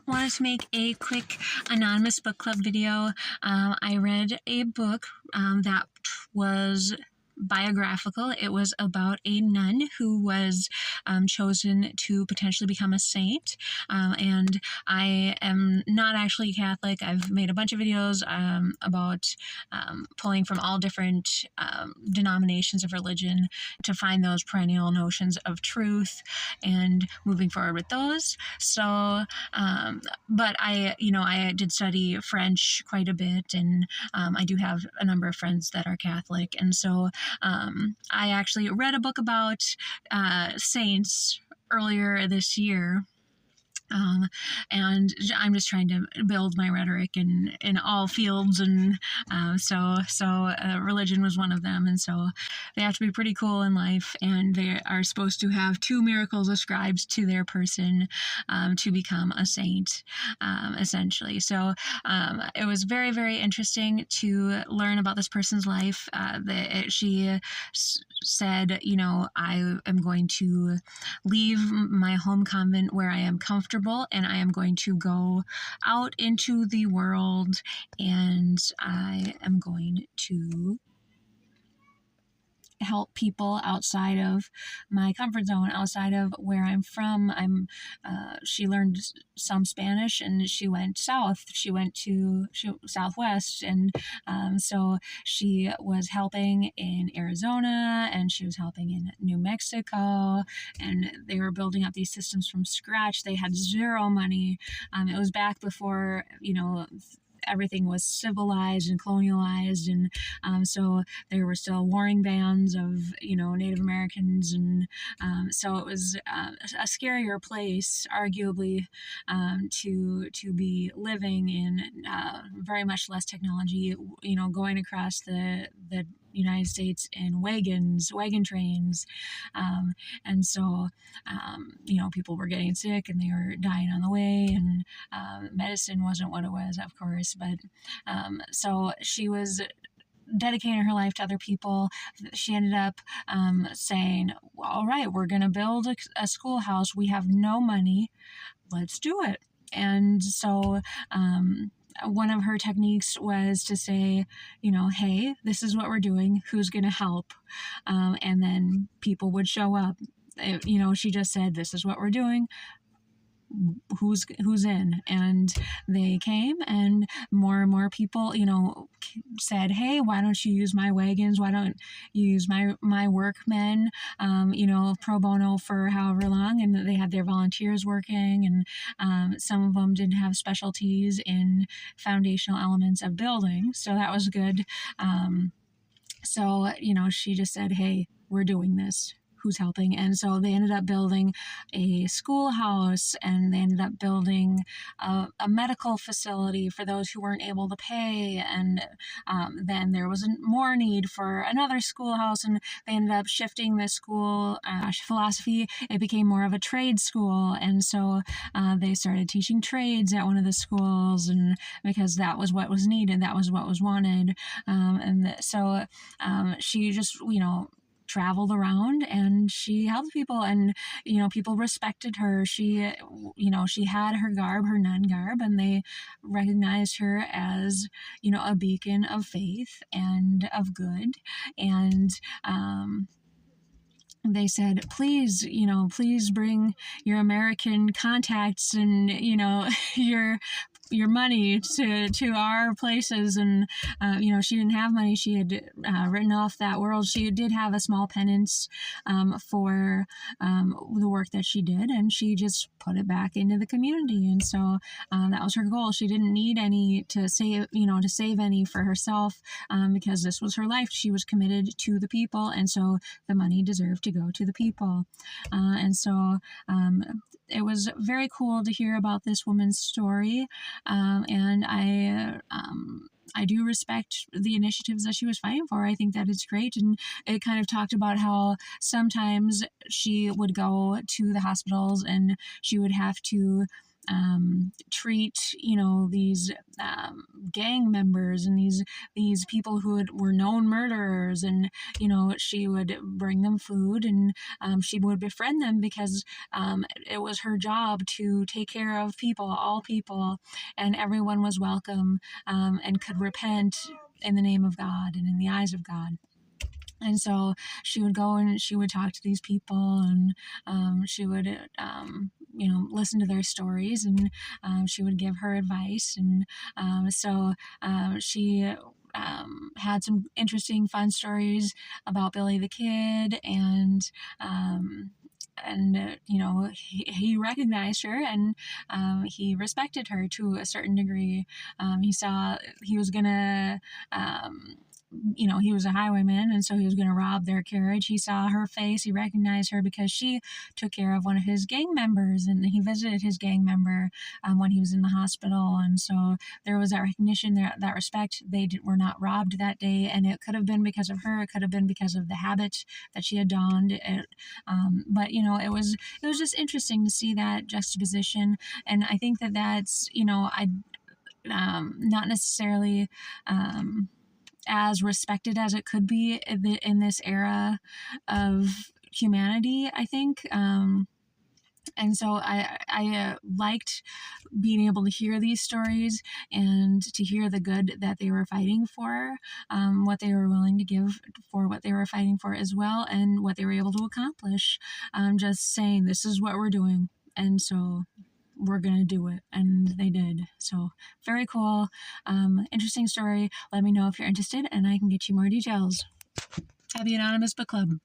wanted to make a quick anonymous book club video. I read a book that was biographical. It was about a nun who was chosen to potentially become a saint. And I am not actually Catholic. I've made a bunch of videos about pulling from all different denominations of religion to find those perennial notions of truth and moving forward with those. So, but I did study French quite a bit, and I do have a number of friends that are Catholic, and so I actually read a book about saints earlier this year. And I'm just trying to build my rhetoric in all fields, and so religion was one of them, and so they have to be pretty cool in life, and they are supposed to have 2 miracles ascribed to their person to become a saint, essentially. So it was very, very interesting to learn about this person's life. She said, I am going to leave my home convent where I am comfortable, and I am going to go out into the world, and I am going to help people outside of my comfort zone, outside of where I'm from. She learned some Spanish, and she went south. She went to Southwest, and so she was helping in Arizona, and she was helping in New Mexico, and they were building up these systems from scratch. They had zero money. It was back before, everything was civilized and colonialized, and so there were still warring bands of Native Americans, and so it was a scarier place, arguably, to be living in. Very much less technology, going across the United States in wagon trains, and so people were getting sick and they were dying on the way, and medicine wasn't what it was, of course, but so she was dedicating her life to other people. She ended up saying, all right, we're going to build a schoolhouse. We have no money. Let's do it. And so one of her techniques was to say, hey, this is what we're doing. Who's going to help? And then people would show up. She just said, this is what we're doing. Who's in? And they came, and more people, said, hey, why don't you use my wagons? Why don't you use my workmen, pro bono for however long? And they had their volunteers working, and some of them did have specialties in foundational elements of building. So that was good. So, she just said, hey, we're doing this. Who's helping? And so they ended up building a schoolhouse, and they ended up building a medical facility for those who weren't able to pay. And then there was more need for another schoolhouse, and they ended up shifting the school philosophy. It became more of a trade school, and so they started teaching trades at one of the schools, and because that was what was needed, that was what was wanted. So she just, traveled around, and she helped people, and people respected her. She had her garb, her nun garb, and they recognized her as a beacon of faith and of good. And they said, please bring your American contacts and your money to our places. And she didn't have money. She had written off that world. She did have a small penance for the work that she did, and she just put it back into the community. And so that was her goal. She didn't need any to save any for herself, because this was her life. She was committed to the people, and so the money deserved to go to the people. And so it was very cool to hear about this woman's story. And I do respect the initiatives that she was fighting for. I think that it's great. And it kind of talked about how sometimes she would go to the hospitals, and she would have to treat, these gang members and these people who were known murderers, and she would bring them food, and she would befriend them because it was her job to take care of people, all people, and everyone was welcome, and could repent in the name of God and in the eyes of God. And so she would go and she would talk to these people, and she would, listen to their stories, and she would give her advice. And she had some interesting, fun stories about Billy the Kid, he recognized her, and he respected her to a certain degree. He saw he was gonna, he was a highwayman, and so he was going to rob their carriage. He saw her face. He recognized her because she took care of one of his gang members, and he visited his gang member when he was in the hospital. And so there was that recognition, there, that respect. Were not robbed that day, and it could have been because of her. It could have been because of the habit that she had donned. But it was just interesting to see that juxtaposition, and I think that's not necessarily. As respected as it could be in this era of humanity, I think. And so I liked being able to hear these stories and to hear the good that they were fighting for, what they were willing to give for what they were fighting for as well, and what they were able to accomplish. Just saying, this is what we're doing. And so we're going to do it. And they did. So very cool. Interesting story. Let me know if you're interested and I can get you more details. Have the Anonymous Book Club.